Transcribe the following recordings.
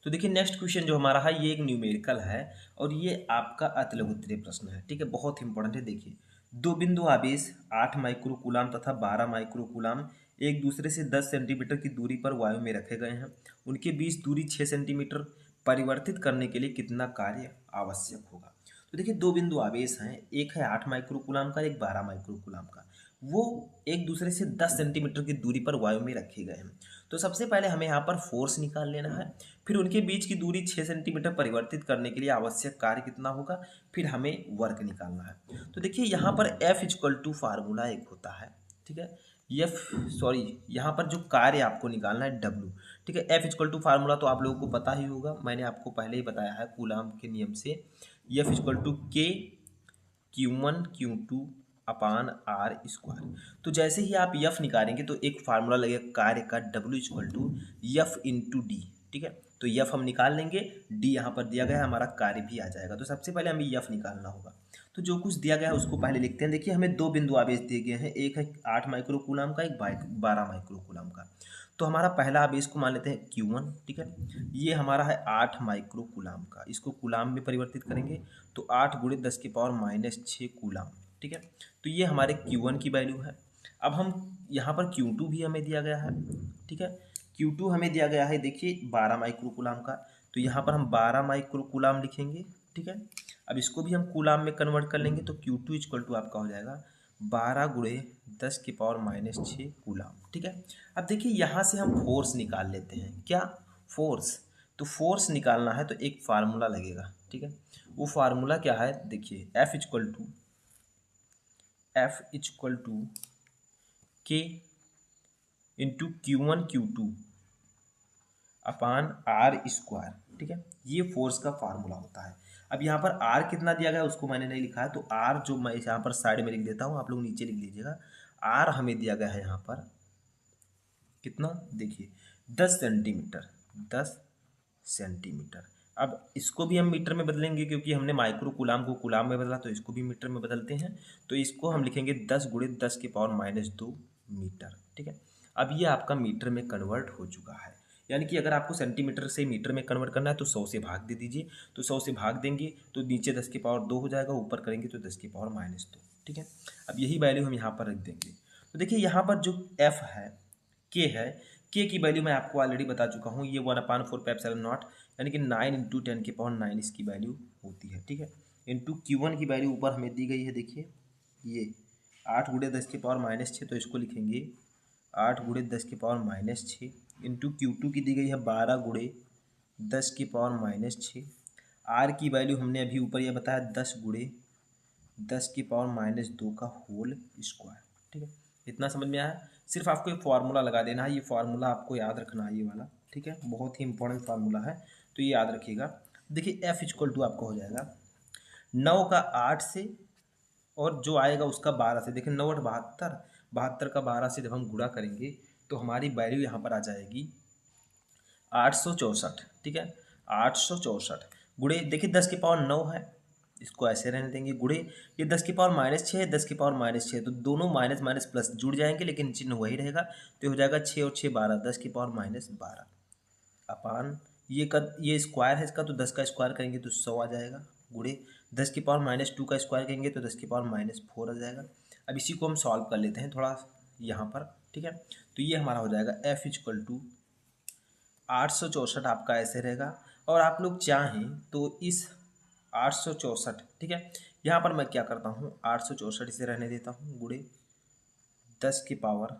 तो देखिए next question जो हमारा है ये एक न्यूमेरिकल है और ये आपका अतल उत्तरीय प्रश्न है। ठीक है, बहुत इंपॉर्टेंट है। देखिए, दो बिंदु आवेश 8 माइक्रोकूलाम तथा 12 माइक्रोकूलाम एक दूसरे से 10 सेंटीमीटर की दूरी पर वायु में रखे गए हैं। उनके बीच दूरी 6 सेंटीमीटर परिवर्तित करने के लिए कितना कार्य आवश्यक होगा। तो देखिए, दो बिंदु आवेश हैं, एक है 8 माइक्रोकूलाम का, एक 12 माइक्रोकूलाम का। वो एक दूसरे से 10 सेंटीमीटर की दूरी पर वायु में रखे गए हैं। तो सबसे पहले हमें यहाँ पर फोर्स निकाल लेना है, फिर उनके बीच की दूरी 6 सेंटीमीटर परिवर्तित करने के लिए आवश्यक कार्य कितना होगा, फिर हमें वर्क निकालना है। तो देखिए यहाँ पर F इक्वल टू फार्मूला एक होता है। ठीक है, यहाँ पर जो कार्य आपको निकालना है W। ठीक है, F इक्वल टू फार्मूला तो आप लोगों को पता ही होगा, मैंने आपको पहले ही बताया है कूलाम के नियम से। F equal to K Q1 Q2 upon R square. तो जैसे ही आप यफ निकालेंगे तो एक फार्मूला लगेगा कार्य का W equal to F into D. ठीक है, तो यफ हम निकाल लेंगे, डी यहाँ पर दिया गया है, हमारा कार्य भी आ जाएगा। तो सबसे पहले हमें यफ निकालना होगा। तो जो कुछ दिया गया है उसको पहले लिखते हैं। देखिए, हमें दो बिंदु आवेश दिए गए हैं, एक है 8 माइक्रोकूलाम का, एक 12 माइक्रोकूलाम का। तो हमारा पहला आवेश को मान लेते हैं Q1। ठीक है, ये हमारा है 8 माइक्रोकूलाम का, इसको कूलाम में परिवर्तित करेंगे तो 8 गुणे 10 की पावर -6 कूलाम। ठीक है, तो ये हमारे Q1 की वैल्यू है। अब हम यहाँ पर Q2 भी हमें दिया गया है। ठीक है, Q2 हमें दिया गया है, देखिए 12 माइक्रोकूलाम का, तो यहाँ पर हम 12 माइक्रोकूलाम लिखेंगे। ठीक है, अब इसको भी हम कूलाम में कन्वर्ट कर लेंगे तो Q2 इक्वल टू आपका हो जाएगा 12 गुणे 10 की पावर -6 कूलाम। ठीक है, अब देखिए यहाँ से हम फोर्स निकाल लेते हैं। क्या फोर्स? तो फोर्स निकालना है तो एक फार्मूला लगेगा। ठीक है, वो फार्मूला क्या है, देखिए F equal to K into Q1 Q2 upon R square. ठीक है, ये फोर्स का फार्मूला होता है। अब यहाँ पर आर कितना दिया गया है उसको मैंने नहीं लिखा है, तो आर जो मैं यहाँ पर साइड में लिख देता हूँ, आप लोग नीचे लिख लीजिएगा। आर हमें दिया गया है यहाँ पर कितना, देखिए 10 सेंटीमीटर, 10 सेंटीमीटर। अब इसको भी हम मीटर में बदलेंगे क्योंकि हमने माइक्रो कूलाम को कूलाम में बदला, तो इसको भी मीटर में बदलते हैं। तो इसको हम लिखेंगे 10 गुणे 10 की पावर -2 मीटर। ठीक है, अब ये आपका मीटर में कन्वर्ट हो चुका है। यानी कि अगर आपको सेंटीमीटर से मीटर में कन्वर्ट करना है तो 100 से भाग दे दीजिए। तो 100 से भाग देंगे तो नीचे 10 की पावर 2 हो जाएगा, ऊपर करेंगे तो 10 की पावर -2। ठीक है, अब यही वैल्यू हम यहाँ पर रख देंगे। तो देखिए यहाँ पर जो एफ है, के है, के की वैल्यू मैं आपको ऑलरेडी बता चुका हूँ, ये 1/4πε0 यानी कि 9 × 10 की पावर 9 इसकी वैल्यू होती है। ठीक है, इंटू Q1 की वैल्यू ऊपर हमें दी गई है, देखिए ये 8 गुणे 10 की पावर -6, तो इसको लिखेंगे 8 गुणे 10 की पावर -6 इंटू Q2 की दी गई है 12 गुणे 10 की पावर -6। आर की वैल्यू हमने अभी ऊपर यह बताया 10 गुणे 10 की पावर -2 का होल स्क्वायर। ठीक है, इतना समझ में आया। सिर्फ आपको एक फार्मूला लगा देना है, ये फार्मूला आपको याद रखना है, ये वाला। ठीक है, बहुत ही इंपॉर्टेंट फार्मूला है, तो ये याद रखिएगा। देखिए F इक्वल टू आपका हो जाएगा 9 का 8 से और जो आएगा उसका 12 से। देखिए 9 8 72, 72 का 12 से जब हम गुणा करेंगे तो हमारी वैल्यू यहाँ पर आ जाएगी 864। ठीक है, 864 गुणे, देखिए 10 की पावर 9 है, इसको ऐसे रहने देंगे, गुणे ये 10 की पावर -6 है, 10 की पावर -6, तो दोनों माइनस माइनस प्लस जुड़ जाएंगे लेकिन चिन्ह वही रहेगा, तो हो जाएगा 6 और 6 12, 10 की पावर -12 अपान ये स्क्वायर है इसका, तो 10 का स्क्वायर करेंगे तो 100 आ जाएगा, गुणे 10 की पावर -2 का स्क्वायर करेंगे तो 10 की पावर -4 आ जाएगा। अब इसी को हम सॉल्व कर लेते हैं थोड़ा यहाँ पर। ठीक है, तो ये हमारा हो जाएगा F इक्वल टू 864 आपका ऐसे रहेगा। और आप लोग चाहें तो इस 864, ठीक है, यहाँ पर मैं क्या करता हूँ 864 इसे रहने देता हूँ, गुणे 10 की पावर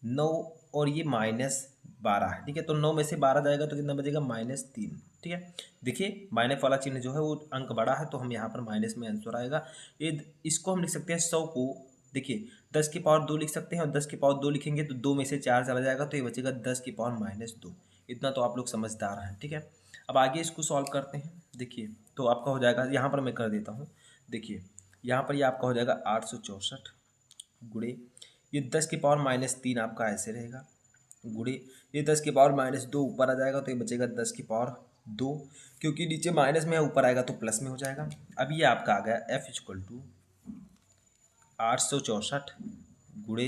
9 और ये -12 है। ठीक है, तो 9 में से 12 जाएगा तो कितना बचेगा -3। ठीक है, देखिए माइनस वाला चिन्ह जो है वो अंक बड़ा है, तो हम यहाँ पर माइनस में आंसर आएगा। ये इसको हम लिख सकते हैं 100 को, देखिए 10 की पावर 2 लिख सकते हैं, और 10 की पावर 2 लिखेंगे तो 2 में से 4 चला जाएगा, तो ये बचेगा 10 की पावर -2। इतना तो आप लोग समझदार हैं। ठीक है, अब आगे इसको सॉल्व करते हैं। देखिए तो आपका हो जाएगा, यहाँ पर मैं कर देता हूँ, देखिए यहाँ पर ये आपका हो जाएगा 864 गुणे ये 10 की पावर -3 आपका ऐसे रहेगा, गुणे ये 10 की पावर -2 ऊपर आ जाएगा, तो ये बचेगा 10 की पावर 2, क्योंकि नीचे माइनस में है, ऊपर आएगा तो प्लस में हो जाएगा। अब ये आपका आ गया F इक्वल टू 864 गुणे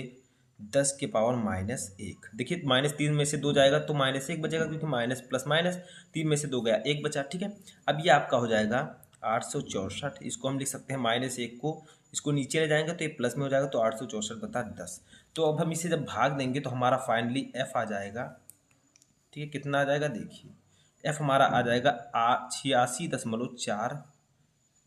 10⁻⁻1। देखिए -3 में से 2 जाएगा तो -1 बचेगा, क्योंकि माइनस प्लस माइनस, 3 में से 2 गया 1 बचा। ठीक है, अब ये आपका हो जाएगा 864। इसको हम लिख सकते हैं -1 को, इसको नीचे ले जाएंगे तो ये प्लस में हो जाएगा, तो 864/10। तो अब हम इसे जब भाग देंगे तो हमारा फाइनली एफ आ जाएगा। ठीक है, कितना आ जाएगा देखिए, एफ हमारा आ जाएगा 86.4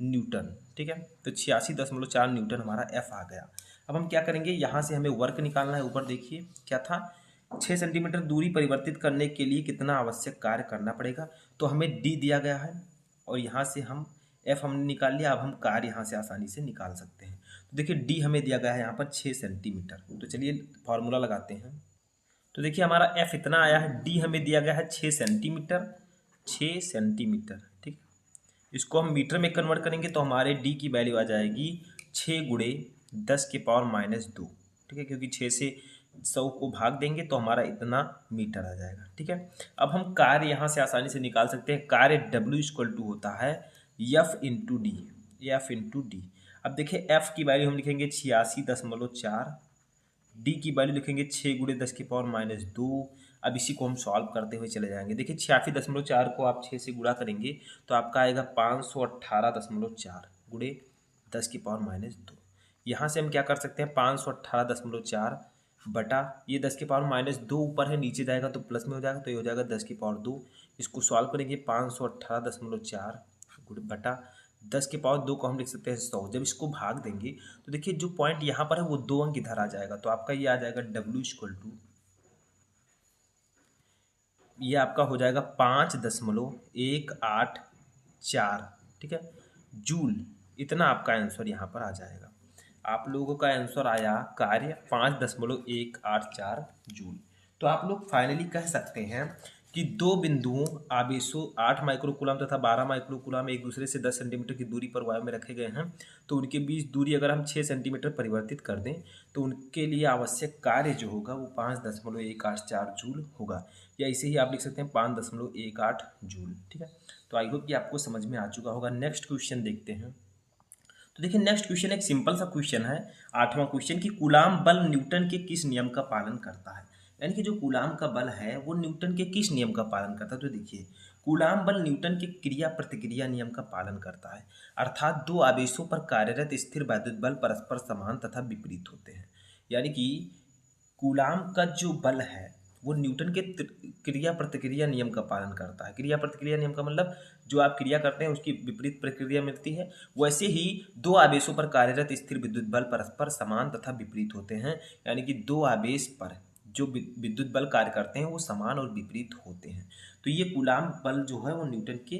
न्यूटन। ठीक है, तो 86.4 न्यूटन हमारा एफ आ गया। अब हम क्या करेंगे, यहाँ से हमें वर्क निकालना है। ऊपर देखिए क्या था, 6 सेंटीमीटर दूरी परिवर्तित करने के लिए कितना आवश्यक कार्य करना पड़ेगा। तो हमें डी दिया गया है और यहाँ से हम एफ हमने निकाल लिया। अब हम कार्य यहाँ से आसानी से निकाल सकते हैं। तो देखिए डी हमें दिया गया है यहाँ पर 6 सेंटीमीटर। तो चलिए फॉर्मूला लगाते हैं। तो देखिए हमारा एफ इतना आया है, डी हमें दिया गया है 6 सेंटीमीटर, 6 सेंटीमीटर। ठीक, इसको हम मीटर में कन्वर्ट करेंगे तो हमारे डी की वैल्यू आ जाएगी 6×10⁻²। ठीक है, क्योंकि 6 से 100 को भाग देंगे तो हमारा इतना मीटर आ जाएगा। ठीक है, अब हम कार्य यहाँ से आसानी से निकाल सकते हैं। कार्य W = होता है F/D, F/D। अब देखिए एफ की वैल्यू हम लिखेंगे 86.4, डी की वैल्यू लिखेंगे 6×10⁻²। अब इसी को हम सॉल्व करते हुए चले जाएंगे। देखिए 86.4 को आप 6 से गुणा करेंगे तो आपका आएगा 518.4 गुणे 10⁻²। यहाँ से हम क्या कर सकते हैं, 518.4 बटा ये 10⁻², ऊपर है नीचे जाएगा तो प्लस में हो जाएगा, तो ये हो जाएगा 10⁻²। इसको सॉल्व करेंगे 518.4 बटा 10⁻² को हम लिख सकते हैं 100। जब इसको भाग देंगे तो देखिए जो पॉइंट यहाँ पर है वो 2 अंक इधर आ जाएगा, तो आपका ये आ जाएगा W = ये आपका हो जाएगा 5.184। ठीक है, जूल। इतना आपका आंसर यहाँ पर आ जाएगा। आप लोगों का आंसर आया कार्य 5.184 जूल। तो आप लोग फाइनली कह सकते हैं कि दो बिंदुओं आवेशों 8 माइक्रोकूलम तथा 12 माइक्रोकूलम एक दूसरे से 10 सेंटीमीटर की दूरी पर वायु में रखे गए हैं। तो उनके बीच दूरी अगर हम 6 सेंटीमीटर परिवर्तित कर दें तो उनके लिए आवश्यक कार्य जो होगा वो 5.184 जूल होगा, या इसे ही आप लिख सकते हैं 5.18 जूल। ठीक है, तो आई होप कि आपको समझ में आ चुका होगा। नेक्स्ट क्वेश्चन देखते हैं। तो देखिए नेक्स्ट क्वेश्चन एक सिंपल सा क्वेश्चन है, 8वां क्वेश्चन, कि कूलाम बल न्यूटन के किस नियम का पालन करता है। यानी कि जो कूलाम का बल है वो न्यूटन के किस नियम का पालन करता है। तो देखिए कूलाम बल न्यूटन के क्रिया प्रतिक्रिया नियम का पालन करता है, अर्थात दो आवेशों पर कार्यरत स्थिर वैद्युत बल परस्पर समान तथा विपरीत होते हैं। यानी कि कूलाम का जो बल है वो न्यूटन के क्रिया प्रतिक्रिया नियम का पालन करता है। क्रिया प्रतिक्रिया नियम का मतलब जो आप क्रिया करते हैं उसकी विपरीत प्रक्रिया मिलती है। वैसे ही दो आवेशों पर कार्यरत स्थिर विद्युत बल परस्पर समान तथा विपरीत होते हैं। यानी कि दो आवेश पर जो विद्युत बल कार्य करते हैं वो समान और विपरीत होते हैं। तो ये कूलाम बल जो है वो न्यूटन के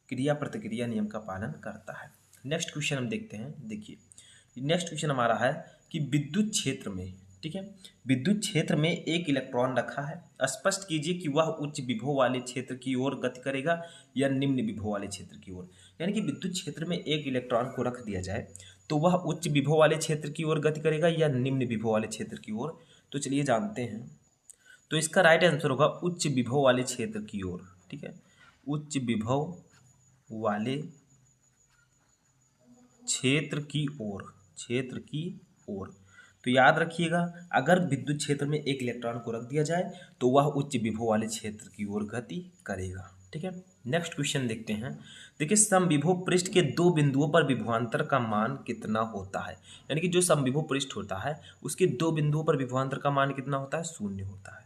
क्रिया प्रतिक्रिया नियम का पालन करता है। नेक्स्ट क्वेश्चन हम देखते हैं। देखिए नेक्स्ट क्वेश्चन हमारा है कि विद्युत क्षेत्र में, ठीक है, विद्युत क्षेत्र में एक इलेक्ट्रॉन रखा है, स्पष्ट कीजिए कि वह उच्च विभव वाले क्षेत्र की ओर गति करेगा या निम्न विभव वाले क्षेत्र की ओर। यानी कि विद्युत क्षेत्र में एक इलेक्ट्रॉन को रख दिया जाए तो वह उच्च विभव वाले क्षेत्र की ओर गति करेगा या निम्न विभव वाले क्षेत्र की ओर। तो चलिए जानते हैं। तो इसका राइट आंसर होगा उच्च विभव वाले क्षेत्र की ओर। ठीक है, उच्च विभव वाले क्षेत्र की ओर, क्षेत्र की ओर। तो याद रखिएगा अगर विद्युत क्षेत्र में एक इलेक्ट्रॉन को रख दिया जाए तो वह उच्च विभव वाले क्षेत्र की ओर गति करेगा। ठीक है, नेक्स्ट क्वेश्चन देखते हैं। देखिए समविभव पृष्ठ के दो बिंदुओं पर विभवांतर का मान कितना होता है। यानी कि जो समविभव पृष्ठ होता है उसके दो बिंदुओं पर विभवांतर का मान कितना होता है, 0 होता है।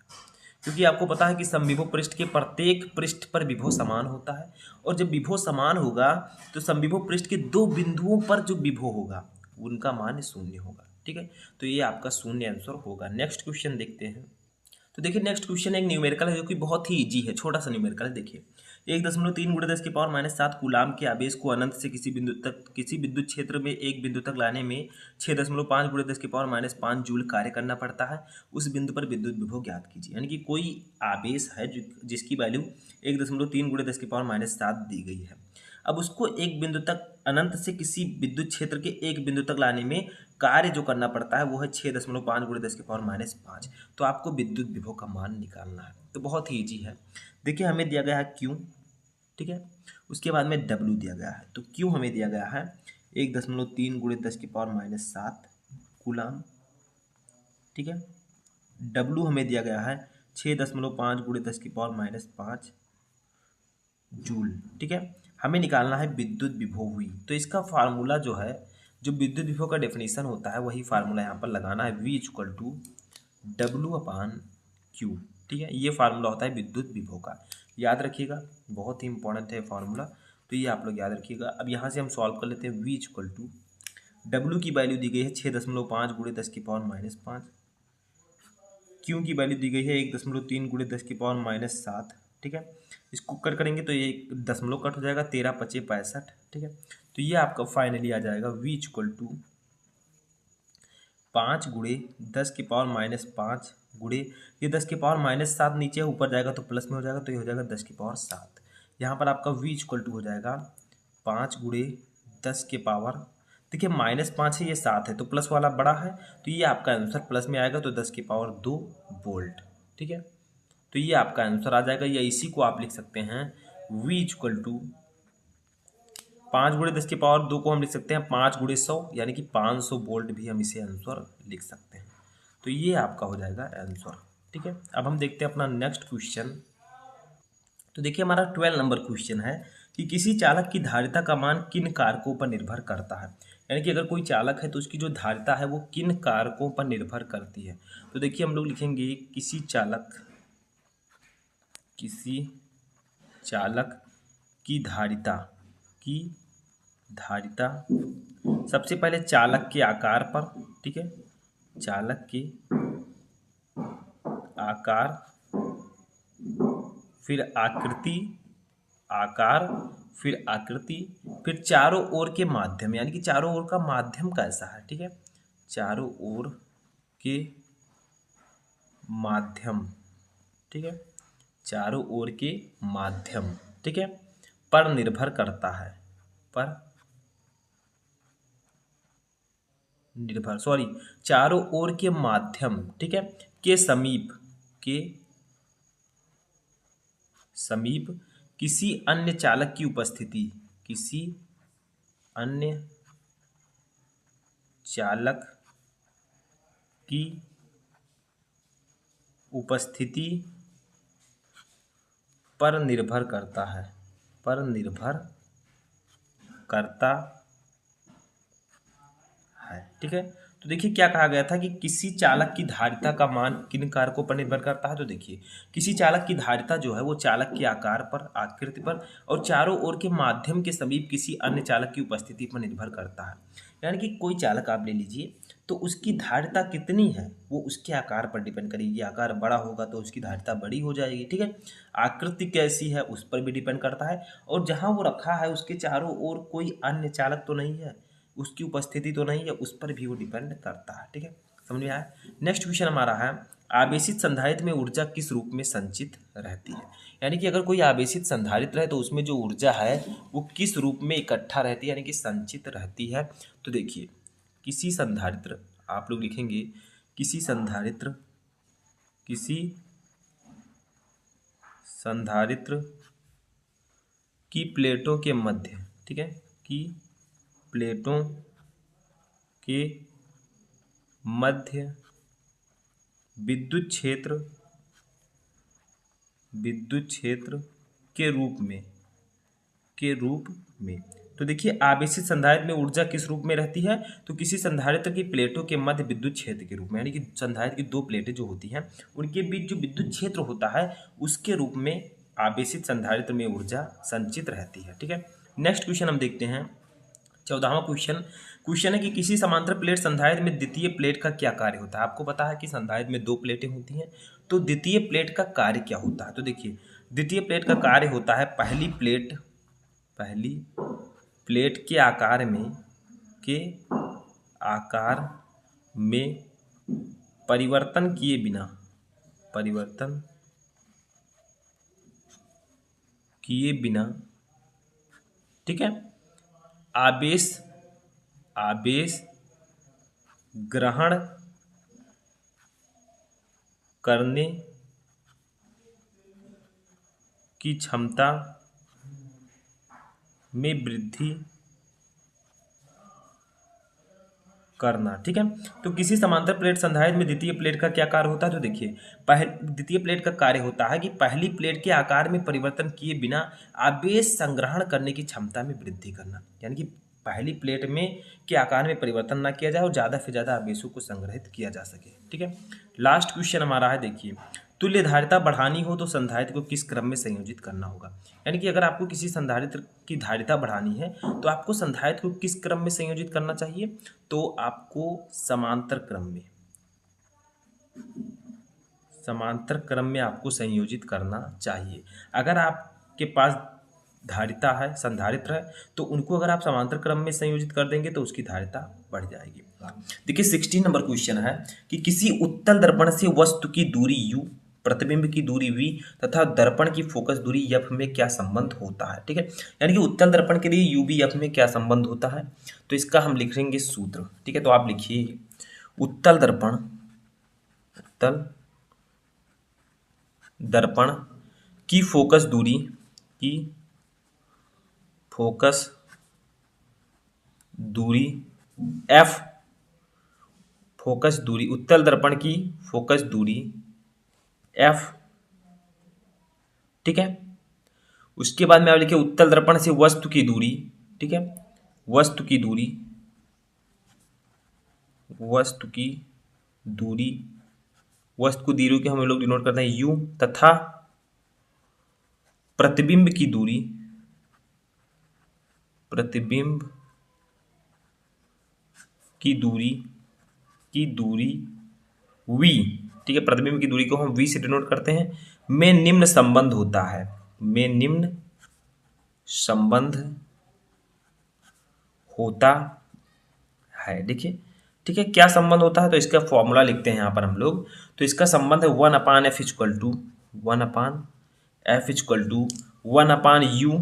क्योंकि आपको पता है कि समविभव पृष्ठ के प्रत्येक पृष्ठ पर विभव समान होता है, और जब विभव समान होगा तो समविभव पृष्ठ के दो बिंदुओं पर जो विभव होगा उनका मान 0 होगा। ठीक है, तो ये आपका 0 आंसर होगा। नेक्स्ट क्वेश्चन देखते हैं। तो देखिए नेक्स्ट क्वेश्चन एक न्यूमेरिकल है जो कि बहुत ही इजी है, छोटा सा न्यूमेरिकल है। देखिए 1.3 × 10⁻⁷ कूलाम के आवेश को अनंत से किसी बिंदु तक, किसी विद्युत क्षेत्र में एक बिंदु तक लाने में 6.5 × 10⁻⁵ जूल कार्य करना पड़ता है। उस बिंदु पर विद्युत विभव ज्ञात कीजिए। यानी कि कोई आवेश है जिसकी वैल्यू 1.3 × 10⁻⁷ दी गई है। अब उसको एक बिंदु तक, अनंत से किसी विद्युत क्षेत्र के एक बिंदु तक लाने में कार्य जो करना पड़ता है वो है 6.5 × 10⁻⁵। तो आपको विद्युत विभव का मान निकालना है। तो बहुत ही ईजी है। देखिए हमें दिया गया है Q, ठीक है, उसके बाद में W दिया गया है। तो Q हमें दिया गया है 1.3 × 10⁻⁷ कूलाम, ठीक है। डब्लू हमें दिया गया है 6.5 गुणे 10⁻⁻5 जूल, ठीक है। हमें निकालना है विद्युत विभव हुई, तो इसका फार्मूला जो है, जो विद्युत विभव का डेफिनेशन होता है वही फार्मूला यहाँ पर लगाना है, V इक्वल टू W/Q, ठीक है। ये फार्मूला होता है विद्युत विभव का, याद रखिएगा, बहुत ही इंपॉर्टेंट है फार्मूला, तो ये आप लोग याद रखिएगा। अब यहाँ से हम सॉल्व कर लेते हैं। V इक्वल टू W की वैल्यू दी गई है 6.5 गुणे 10⁻⁻5, Q की वैल्यू दी गई है 1.3 गुणे 10⁻⁻7, ठीक है। इसको कट करेंगे तो ये दशमलव कट हो जाएगा, 13×5 = 65, ठीक है। तो ये आपका फाइनली आ जाएगा V इक्वल टू 5 गुणे 10⁻⁻5 गुणे ये 10⁻⁻7 नीचे ऊपर जाएगा तो प्लस में हो जाएगा, तो ये हो जाएगा 10⁻7। यहाँ पर आपका V इक्वल टू हो जाएगा 5 गुणे 10⁻, देखिए -5 है, ये 7 है, तो प्लस वाला बड़ा है, तो ये आपका आंसर प्लस में आएगा, तो 10⁻2 वोल्ट, ठीक है। तो ये आपका आंसर आ जाएगा, या इसी को आप लिख सकते हैं V इक्वल टू 5 गुणे 10⁻2 को हम लिख सकते हैं 5 गुणे 100, यानी कि 500 वोल्ट भी हम इसे आंसर लिख सकते हैं। तो ये आपका हो जाएगा आंसर, ठीक है। अब हम देखते हैं अपना नेक्स्ट क्वेश्चन। तो देखिए हमारा 12 नंबर क्वेश्चन है कि किसी चालक की धारिता का मान किन कारकों पर निर्भर करता है, यानी कि अगर कोई चालक है तो उसकी जो धारिता है वो किन कारकों पर निर्भर करती है। तो देखिए हम लोग लिखेंगे किसी चालक की धारिता सबसे पहले चालक के आकार पर, ठीक है, चालक के आकार, फिर आकृति, फिर चारों ओर के माध्यम, यानी कि चारों ओर का माध्यम कैसा है, ठीक है, चारों ओर के माध्यम, ठीक है, चारों ओर के माध्यम, ठीक है, पर निर्भर करता है, चारों ओर के माध्यम, ठीक है, के समीप किसी अन्य चालक की उपस्थिति, किसी अन्य चालक की उपस्थिति पर निर्भर करता है, ठीक है। तो देखिए क्या कहा गया था कि किसी चालक की धारिता का मान किन कारकों पर निर्भर करता है। तो देखिए किसी चालक की धारिता जो है वो चालक के आकार पर, आकृति पर और चारों ओर के माध्यम के समीप किसी अन्य चालक की उपस्थिति पर निर्भर करता है। यानी कि कोई चालक आप ले लीजिए तो उसकी धारिता कितनी है वो उसके आकार पर डिपेंड करेगी। आकार बड़ा होगा तो उसकी धारिता बड़ी हो जाएगी, ठीक है। आकृति कैसी है उस पर भी डिपेंड करता है, और जहाँ वो रखा है उसके चारों ओर कोई अन्य चालक तो नहीं है, उसकी उपस्थिति तो नहीं है, उस पर भी वो डिपेंड करता है, ठीक है। समझ में आया। नेक्स्ट क्वेश्चन हमारा है आवेशित संधारित्र में ऊर्जा किस रूप में संचित रहती है। यानी कि अगर कोई आवेशित संधारित्र है तो उसमें जो ऊर्जा है वो किस रूप में इकट्ठा रहती है, यानी कि संचित रहती है। तो देखिए किसी संधारित्र, आप लोग लिखेंगे किसी संधारित्र की प्लेटों के मध्य, ठीक है, की प्लेटों के मध्य विद्युत क्षेत्र के रूप में। तो देखिए आवेशित संधारित्र में ऊर्जा किस रूप में रहती है, तो किसी संधारित्र की प्लेटों के मध्य विद्युत क्षेत्र के रूप में, यानी कि संधारित्र की दो प्लेटें जो होती हैं उनके बीच जो विद्युत क्षेत्र होता है उसके रूप में आवेशित संधारित्र में ऊर्जा संचित रहती है, ठीक है। नेक्स्ट क्वेश्चन हम देखते हैं 14वां क्वेश्चन है कि किसी समांतर प्लेट संधारित्र में द्वितीय प्लेट का क्या कार्य होता है। आपको पता है कि संधारित्र में दो प्लेटें होती हैं, तो द्वितीय प्लेट का कार्य क्या होता है। तो देखिए द्वितीय प्लेट का कार्य होता है पहली प्लेट के आकार में परिवर्तन किए बिना, ठीक है, आवेश ग्रहण करने की क्षमता में वृद्धि करना। ठीक है, तो किसी समांतर प्लेट संधारित्र में द्वितीय प्लेट का क्या कार्य होता है? तो देखिए, द्वितीय प्लेट का कार्य होता है कि पहली प्लेट के आकार में परिवर्तन किए बिना आवेश संग्रहण करने की क्षमता में वृद्धि करना। यानी कि पहली प्लेट में के आकार में परिवर्तन ना किया जाए और ज़्यादा से ज़्यादा आवेशों को संग्रहित किया जा सके। ठीक है, लास्ट क्वेश्चन हमारा है, देखिए, तुल्य धारिता बढ़ानी हो तो संधारित्र को किस क्रम में संयोजित करना होगा? यानी कि अगर आपको किसी संधारित्र की धारिता बढ़ानी है तो आपको संधारित्र को किस क्रम में संयोजित करना चाहिए? तो आपको समांतर क्रम में आपको संयोजित करना चाहिए। अगर आपके पास धारिता है, संधारित्र है, तो उनको अगर आप समांतर क्रम में संयोजित कर देंगे तो उसकी धारिता बढ़ जाएगी। देखिए 16 नंबर क्वेश्चन है कि किसी उत्तल दर्पण से वस्तु की दूरी u, प्रतिबिंब की दूरी v तथा दर्पण की फोकस दूरी f में क्या संबंध होता है? ठीक है, यानी कि उत्तल दर्पण के लिए u v f में क्या संबंध होता है? तो इसका हम लिखेंगे सूत्र। ठीक है, तो आप लिखिए उत्तल दर्पण की फोकस दूरी f, फोकस दूरी, उत्तल दर्पण की फोकस दूरी f। ठीक है, उसके बाद में आप लिखिए उत्तल दर्पण से वस्तु की दूरी। ठीक है, वस्तु की दूरी वस्तु को दूरी के हम लोग डिनोट करते हैं u तथा प्रतिबिंब की दूरी v। ठीक है, प्रतिबिंब की दूरी को हम v से डिनोट करते हैं। में निम्न संबंध होता है। देखिए, ठीक है, क्या संबंध होता है? तो इसका फॉर्मूला लिखते हैं यहाँ पर हम लोग। तो इसका संबंध है 1/f equal to 1/u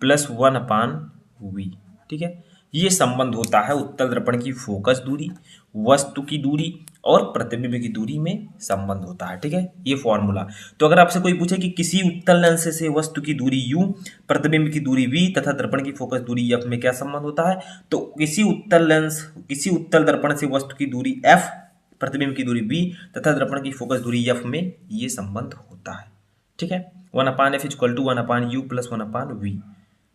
plus 1/v। ठीक है, ये संबंध होता है उत्तल दर्पण की फोकस दूरी, वस्तु की दूरी और प्रतिबिंब की दूरी में संबंध होता है। ठीक है, ये फॉर्मूला। तो अगर आपसे कोई पूछे कि किसी उत्तल लेंस से वस्तु की दूरी u, प्रतिबिंब की दूरी v तथा दर्पण की फोकस दूरी f में क्या संबंध होता है? तो किसी उत्तल दर्पण से वस्तु की दूरी f, प्रतिबिंब की दूरी v तथा दर्पण की फोकस दूरी f में ये संबंध होता है। ठीक है, 1/f equal to 1/u plus 1/v,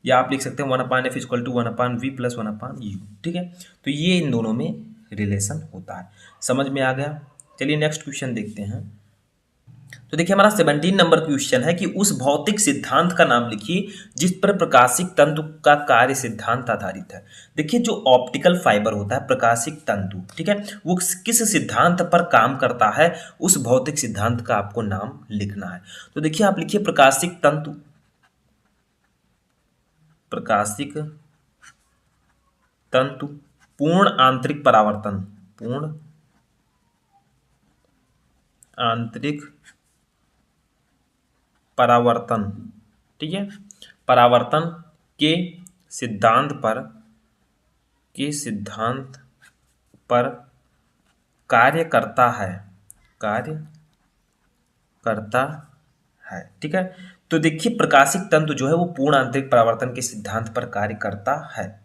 या आप लिख सकते हैं 1/f equal to 1/v plus 1/u। ठीक है, तो ये इन दोनों में रिलेशन होता है। समझ में आ गया? चलिए नेक्स्ट क्वेश्चन देखते हैं। तो देखिए हमारा 17 नंबर क्वेश्चन है कि उस भौतिक सिद्धांत का नाम लिखिए जिस पर प्रकाशिक तंतु का कार्य सिद्धांत आधारित है। देखिए, जो ऑप्टिकल फाइबर होता है, प्रकाशिक तंतु, ठीक है, वो किस सिद्धांत पर काम करता है, उस भौतिक सिद्धांत का आपको नाम लिखना है। तो देखिए आप लिखिए प्रकाशिक तंतु पूर्ण आंतरिक परावर्तन। ठीक है, परावर्तन के सिद्धांत पर कार्य करता है। ठीक है, तो देखिए प्रकाशिक तंतु जो है वो पूर्ण आंतरिक परावर्तन के सिद्धांत पर कार्य करता है।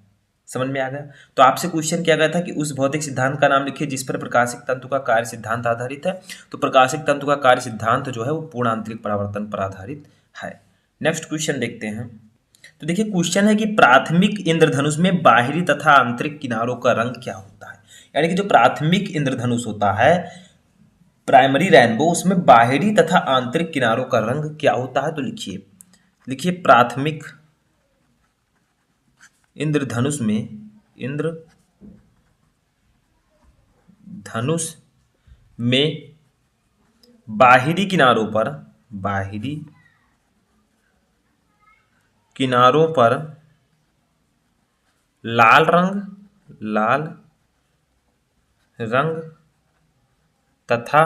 समझ में आ गया? तो आपसे क्वेश्चन किया गया था कि उस भौतिक सिद्धांत का नाम लिखिए जिस पर प्रकाशिक तंतु का कार्य सिद्धांत आधारित है। तो प्रकाशिक तंतु का कार्य सिद्धांत जो है वो पूर्ण आंतरिक परावर्तन पर आधारित है। नेक्स्ट क्वेश्चन देखते हैं। तो देखिए क्वेश्चन है कि प्राथमिक इंद्रधनुष में बाहरी तथा आंतरिक किनारों का रंग क्या होता है? यानी कि जो प्राथमिक इंद्रधनुष होता है, प्राइमरी रेनबो, उसमें बाहरी तथा आंतरिक किनारों का रंग क्या होता है? तो लिखिए प्राथमिक इंद्रधनुष में बाहरी किनारों पर लाल रंग तथा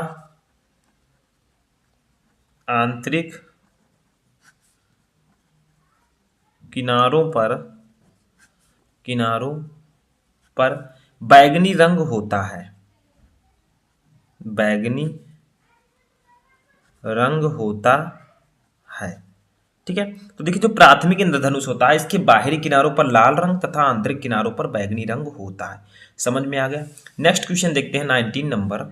आंतरिक किनारों पर बैंगनी रंग होता है। ठीक है। तो देखिए जो प्राथमिक इंद्रधनुष होता है इसके बाहरी किनारों पर लाल रंग तथा आंतरिक किनारों पर बैंगनी रंग होता है। समझ में आ गया। नेक्स्ट क्वेश्चन देखते हैं 19 नंबर।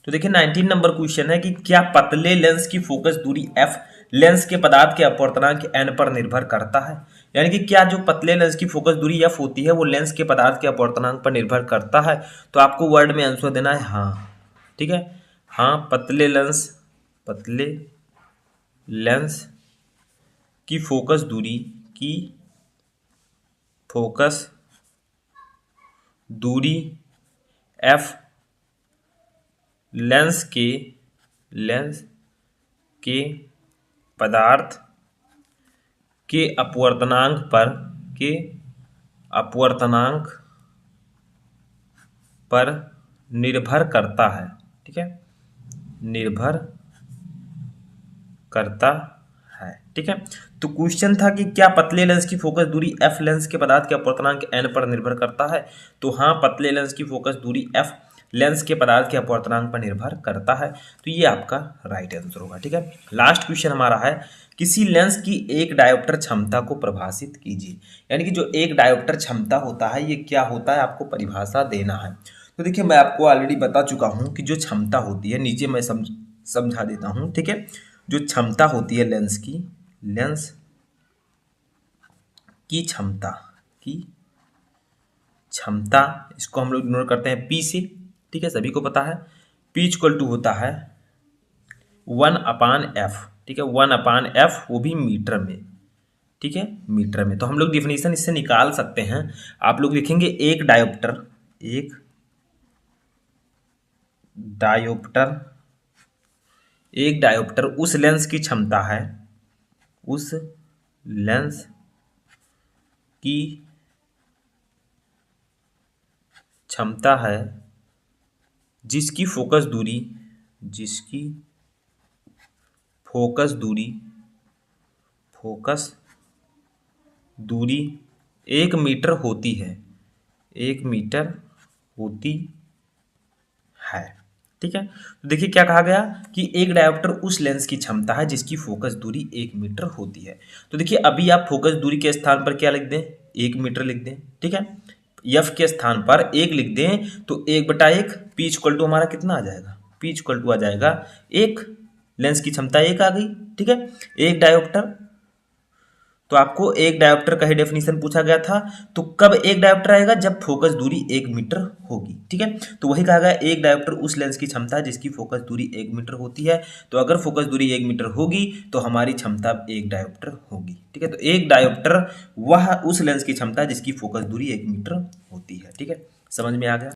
तो देखिए 19 नंबर क्वेश्चन है कि क्या पतले लेंस की फोकस दूरी f लेंस के पदार्थ के अपवर्तनांक n पर निर्भर करता है। यानी कि क्या जो पतले लेंस की फोकस दूरी f होती है वो लेंस के पदार्थ के अपवर्तनांक पर निर्भर करता है। तो आपको वर्ड में आंसर देना है हाँ। ठीक है, हाँ पतले लेंस की फोकस दूरी f लेंस के पदार्थ के अपवर्तनांक पर निर्भर करता है। ठीक है, निर्भर करता है। ठीक है, तो क्वेश्चन था कि क्या पतले लेंस की फोकस दूरी f लेंस के पदार्थ के अपवर्तनांक n पर निर्भर करता है। तो हाँ पतले लेंस की फोकस दूरी f लेंस के पदार्थ के अपवर्तनांक पर निर्भर करता है। तो ये आपका राइट आंसर होगा। ठीक है, लास्ट क्वेश्चन हमारा है किसी लेंस की एक डायोप्टर क्षमता को परिभाषित कीजिए। यानी कि जो एक डायोप्टर क्षमता होता है ये क्या होता है आपको परिभाषा देना है। तो देखिए मैं आपको ऑलरेडी बता चुका हूं कि जो क्षमता होती है नीचे मैं समझा देता हूं। ठीक है, जो क्षमता होती है लेंस की क्षमता इसको हम लोग इग्नोर करते हैं P से। ठीक है, सभी को पता है P इक्वल टू होता है 1/f। ठीक है, 1/f वो भी मीटर में। ठीक है, मीटर में। तो हम लोग डिफिनीशन इससे निकाल सकते हैं। आप लोग लिखेंगे एक डायोप्टर उस लेंस की क्षमता है जिसकी फोकस दूरी 1 मीटर होती है। ठीक है, तो देखिए क्या कहा गया कि एक डायोप्टर उस लेंस की क्षमता है जिसकी फोकस दूरी 1 मीटर होती है। तो देखिए अभी आप फोकस दूरी के स्थान पर क्या लिख दें 1 मीटर लिख दें। ठीक है, f के स्थान पर 1 लिख दें तो 1/1 P इक्वल टू हमारा कितना आ जाएगा P इक्वल टू आ जाएगा 1। लेंस की क्षमता 1 आ गई। ठीक है, एक डायोप्टर। तो आपको एक डायोप्टर का ही डेफिनेशन पूछा गया था। तो कब एक डायोप्टर आएगा जब फोकस दूरी 1 मीटर होगी। ठीक है, तो वही कहा गया एक डायोप्टर उस लेंस की क्षमता है जिसकी फोकस दूरी 1 मीटर होती है। तो अगर फोकस दूरी 1 मीटर होगी तो हमारी क्षमता एक डायोप्टर होगी। ठीक है, तो एक डायोप्टर वह उस लेंस की क्षमता है जिसकी फोकस दूरी 1 मीटर होती है। ठीक है, समझ में आ गया।